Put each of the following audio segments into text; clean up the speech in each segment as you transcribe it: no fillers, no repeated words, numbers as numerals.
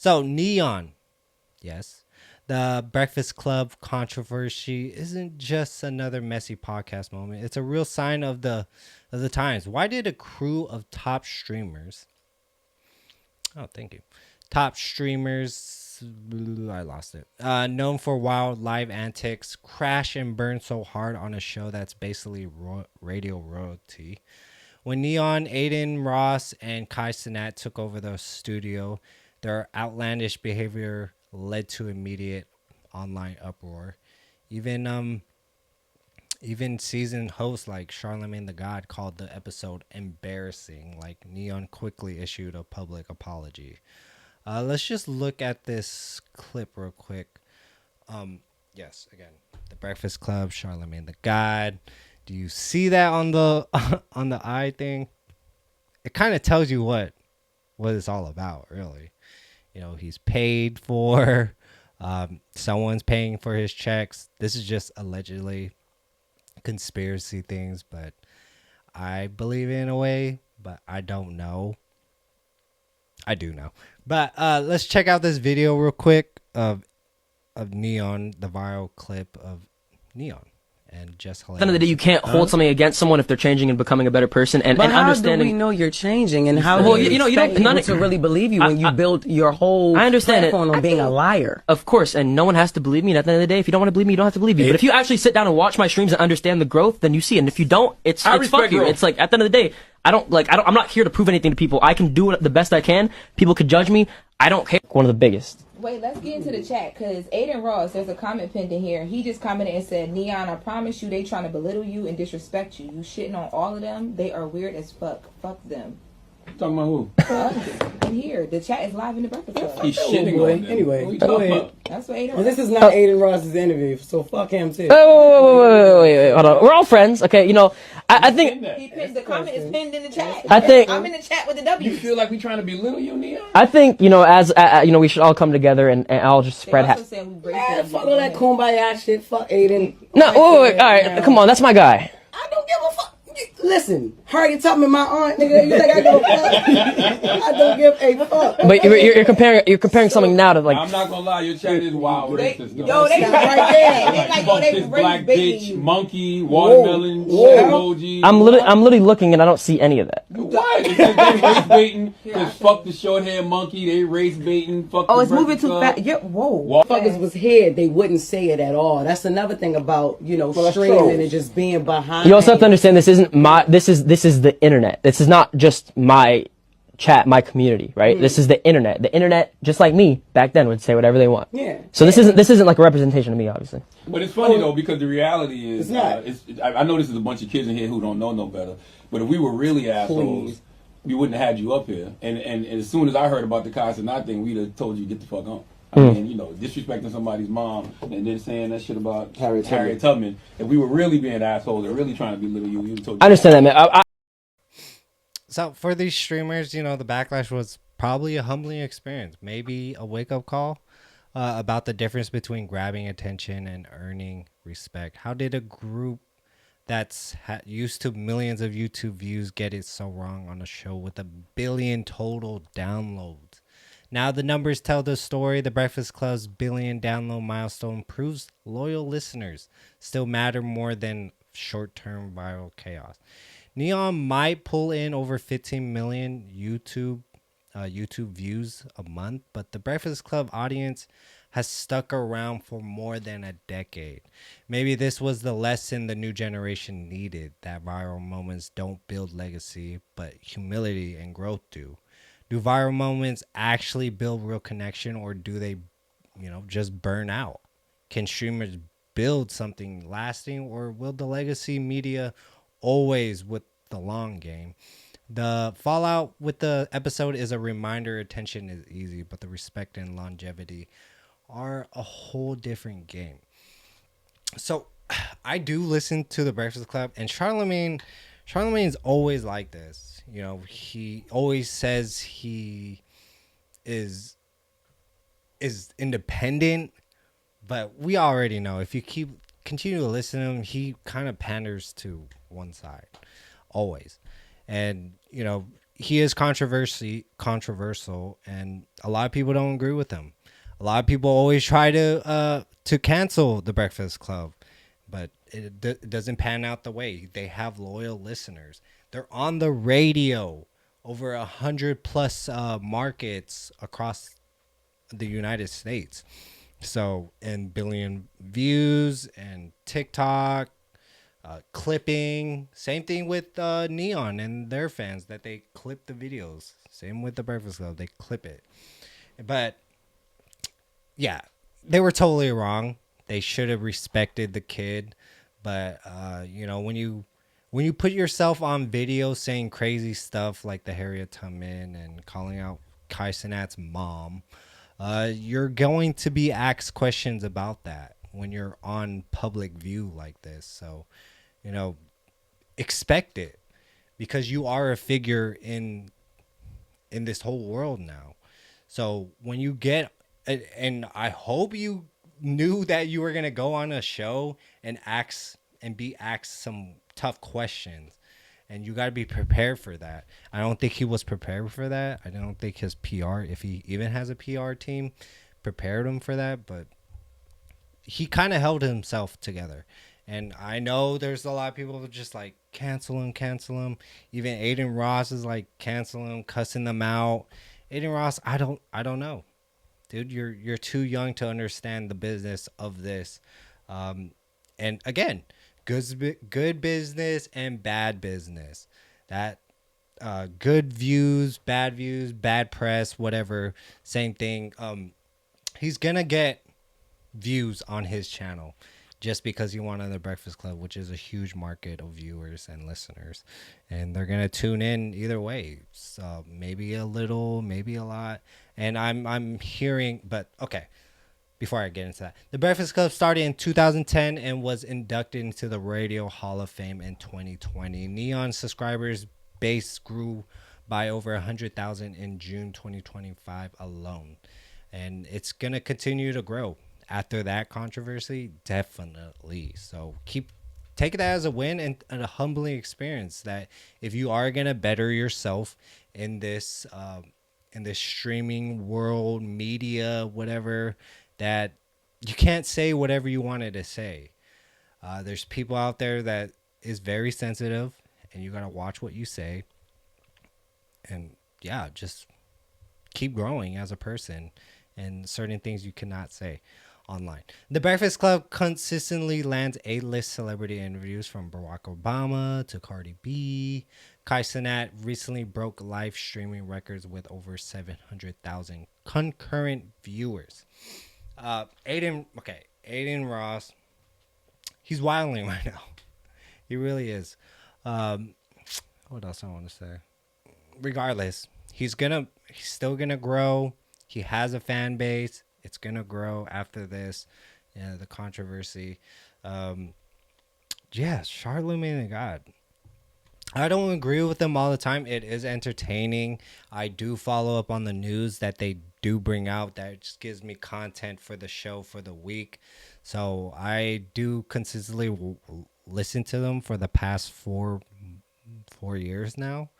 So Neon, yes. The Breakfast Club controversy isn't just another messy podcast moment. It's a real sign of the times. Why did a crew of top streamers thank you. Top streamers, I lost it. Known for wild live antics, crash and burn so hard on a show that's basically radio royalty. When Neon, Adin, Ross, and Kai Cenat took over the studio, their outlandish behavior led to immediate online uproar. Even seasoned hosts like Charlemagne the God called the episode embarrassing. Like Neon quickly issued a public apology. Let's just look at this clip real quick. Yes, again, the Breakfast Club, Charlemagne the God. Do you see that on the on the eye thing? It kind of tells you what it's all about, really. You know, he's paid for. Someone's paying for his checks. This is just allegedly conspiracy things, but I believe in a way, but I don't know. I do know. But let's check out this video real quick of Neon, the viral clip of Neon. And just hilarious. At the end of the day, you can't hold something against someone if they're changing and becoming a better person. And how understanding. do we know you're changing? And how Well, do you don't people to really believe you when you build your whole I understand platform on being a liar? Of course, and no one has to believe me. And at the end of the day, if you don't want to believe me, you don't have to believe me. But if you actually sit down and watch my streams and understand the growth, then you see. And if you don't, it's fuck you. It's like at the end of the day, I'm not here to prove anything to people. I can do it the best I can. People could judge me. I don't care. One of the biggest. Wait, let's get into the chat, because Adin Ross, there's a comment pinned in here. He just commented and said, Neon, I promise you they trying to belittle you and disrespect you. You shitting on all of them. They are weird as fuck. Fuck them. Talking about who? In here. The chat is live in the Breakfast Club. He's shitting on them. Anyway, go ahead. That's what Adin Well, Ross this is not Adin Ross's interview, so fuck him too. Wait, hold on. We're all friends, okay? You know, I think the comment is pinned in the chat. I think I'm in the chat with the W. You feel like we trying to belittle you, Neon? I think as we should all come together and all just spread. Fuck all that kumbaya shit. Fuck Adin. No, wait, all right, come on, that's my guy. I don't give a fuck. Listen, Harriet Tubman, my aunt, nigga. You think I give a fuck? I don't give a fuck. But you're comparing something now to like. I'm not gonna lie, your chat is wild racist. Yo, they right there. They fuck this black bitch, monkey, watermelon, emoji. I'm literally looking and I don't see any of that. What? Because they race baiting. Because fuck the short hair monkey. They race baiting. Fuck. Oh, it's moving too fast. Yeah, whoa. Motherfuckers was here, they wouldn't say it at all. That's another thing about streaming and just being behind. You also have to understand this isn't this is the internet. This is not just my chat, my community, right? This is the internet. The internet, just like me back then, would say whatever they want. Yeah. So this isn't like a representation of me, obviously. But it's funny though, because the reality is, I know this is a bunch of kids in here who don't know no better. But if we were really assholes, we wouldn't have had you up here. And as soon as I heard about the Kai Cenat thing, we'd have told you get the fuck on. I mean, disrespecting somebody's mom and then saying that shit about Harriet Tubman. If we were really being assholes and really trying to belittle you, we would have told you. I understand that, man. So for these streamers, the backlash was probably a humbling experience, maybe a wake-up call about the difference between grabbing attention and earning respect. How did a group that's used to millions of YouTube views get it so wrong on a show with 1 billion total downloads? Now the numbers tell the story. The Breakfast Club's 1 billion download milestone proves loyal listeners still matter more than short-term viral chaos. Neon might pull in over 15 million YouTube views a month, but the Breakfast Club audience has stuck around for more than a decade. Maybe this was the lesson the new generation needed, that viral moments don't build legacy, but humility and growth do. Do viral moments actually build real connection, or do they, just burn out? Can streamers build something lasting, or will the legacy media always with the long game? The fallout with the episode is a reminder attention is easy, but the respect and longevity are a whole different game. So I do listen to the Breakfast Club, and Charlemagne's always like this. He always says he is independent, but we already know if you continue to listen to him, he kind of panders to one side always. And he is controversial, and a lot of people don't agree with him. A lot of people always try to cancel the Breakfast Club, but it doesn't pan out the way. They have loyal listeners. They're on the radio, over 100 plus markets across the United States. So, and billion views and TikTok, clipping. Same thing with N3on and their fans, that they clip the videos. Same with the Breakfast Club, they clip it. But yeah, they were totally wrong. They should have respected the kid. But you know, when you put yourself on video saying crazy stuff like the Harriet Tubman and calling out Kai Cenat's mom, you're going to be asked questions about that when you're on public view like this. So, you know, expect it, because you are a figure in this whole world now. So when you get, and I hope you knew that you were going to go on a show and be asked some tough questions, and you got to be prepared for that. I don't think he was prepared for that. I don't think his PR, if he even has a PR team, prepared him for that, but he kind of held himself together. And I know there's a lot of people just like cancel him. Even Adin Ross is like cancel him, cussing them out. Adin Ross, I don't know. Dude, you're too young to understand the business of this. And again, good business and bad business. That good views, bad press, whatever, same thing. He's gonna get views on his channel just because he won on the Breakfast Club, which is a huge market of viewers and listeners, and they're gonna tune in either way. So maybe a little, maybe a lot. And I'm hearing, but okay. Before I get into that, the Breakfast Club started in 2010 and was inducted into the Radio Hall of Fame in 2020. N3on subscribers base grew by over 100,000 in June 2025 alone, and it's gonna continue to grow after that controversy, definitely. So take that as a win and a humbling experience, that if you are gonna better yourself in this streaming world, media, whatever, that you can't say whatever you wanted to say. There's people out there that is very sensitive, and you gotta watch what you say. And yeah, just keep growing as a person, and certain things you cannot say online. The Breakfast Club consistently lands A-list celebrity interviews from Barack Obama to Cardi B. Kai Cenat recently broke live streaming records with over 700,000 concurrent viewers. Adin Ross, he's wilding right now. He really is. What else I want to say? Regardless, he's still gonna grow. He has a fan base. It's gonna grow after this, the controversy. Charlemagne the God. I don't agree with them all the time. It is entertaining. I do follow up on the news that they do bring out. That just gives me content for the show for the week. So I do consistently listen to them for the past four years now.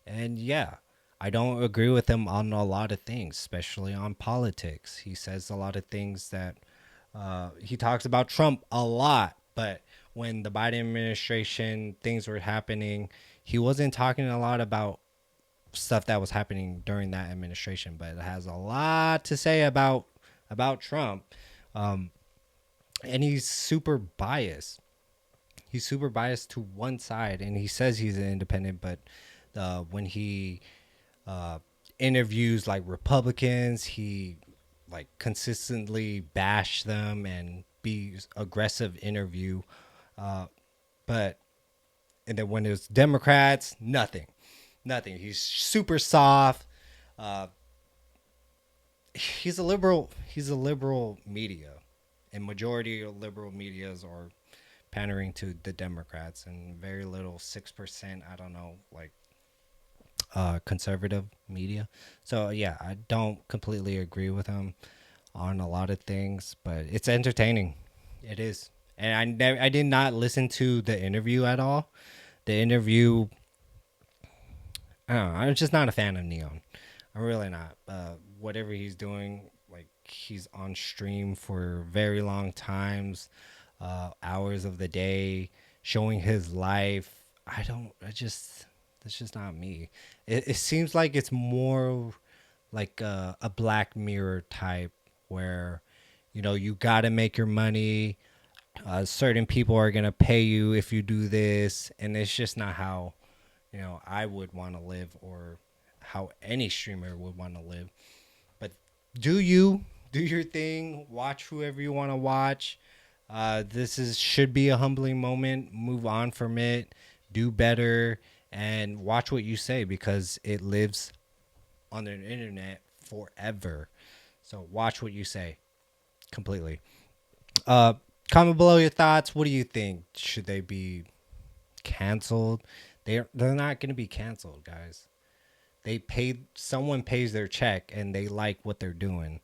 And yeah, I don't agree with him on a lot of things, especially on politics. He says a lot of things that he talks about Trump a lot, but when the Biden administration, things were happening, he wasn't talking a lot about stuff that was happening during that administration, but it has a lot to say about Trump. And he's super biased. He's super biased to one side, and he says he's an independent, but when he interviews like Republicans, he like consistently bash them and be aggressive interview. And then when it's Democrats, nothing. He's super soft. He's a liberal media, and majority of liberal medias are pandering to the Democrats, and very little 6%, I don't know, like conservative media. So yeah, I don't completely agree with him on a lot of things, but it's entertaining. It is. And I did not listen to the interview at all. The interview, I don't know. I'm just not a fan of N3on. I'm really not. Whatever he's doing, like he's on stream for very long times, hours of the day, showing his life. That's just not me. It seems like it's more like a Black Mirror type where, you got to make your money. Certain people are going to pay you if you do this. And it's just not how, I would want to live or how any streamer would want to live. But do your thing, watch whoever you want to watch. Should be a humbling moment. Move on from it, do better, and watch what you say because it lives on the internet forever. So watch what you say completely. Comment below your thoughts. What do you think? Should they be canceled? They're not going to be canceled, guys. Someone pays their check and they like what they're doing,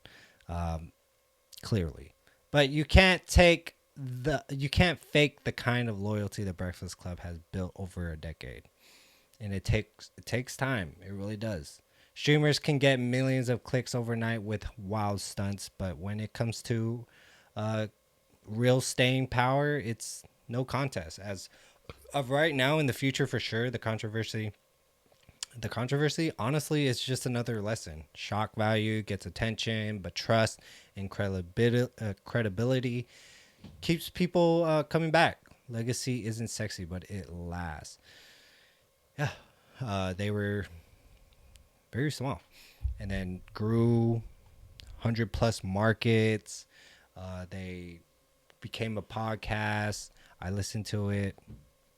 clearly. But you can't fake the kind of loyalty the Breakfast Club has built over a decade. And it takes time. It really does. Streamers can get millions of clicks overnight with wild stunts, but when it comes to real staying power, it's no contest. As of right now, in the future for sure, the controversy, honestly, is just another lesson. Shock value gets attention, but trust and credibility keeps people coming back. Legacy isn't sexy, but it lasts. Yeah, they were very small, and then grew 100+ markets. They became a podcast. I listen to it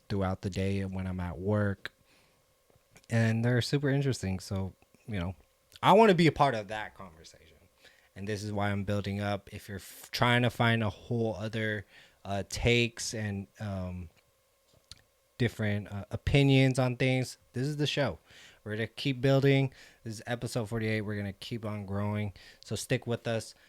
throughout the day when I'm at work. And they're super interesting. So, I want to be a part of that conversation. And this is why I'm building up. If you're trying to find a whole other takes and different opinions on things, this is the show. We're going to keep building. This is episode 48. We're going to keep on growing. So stick with us.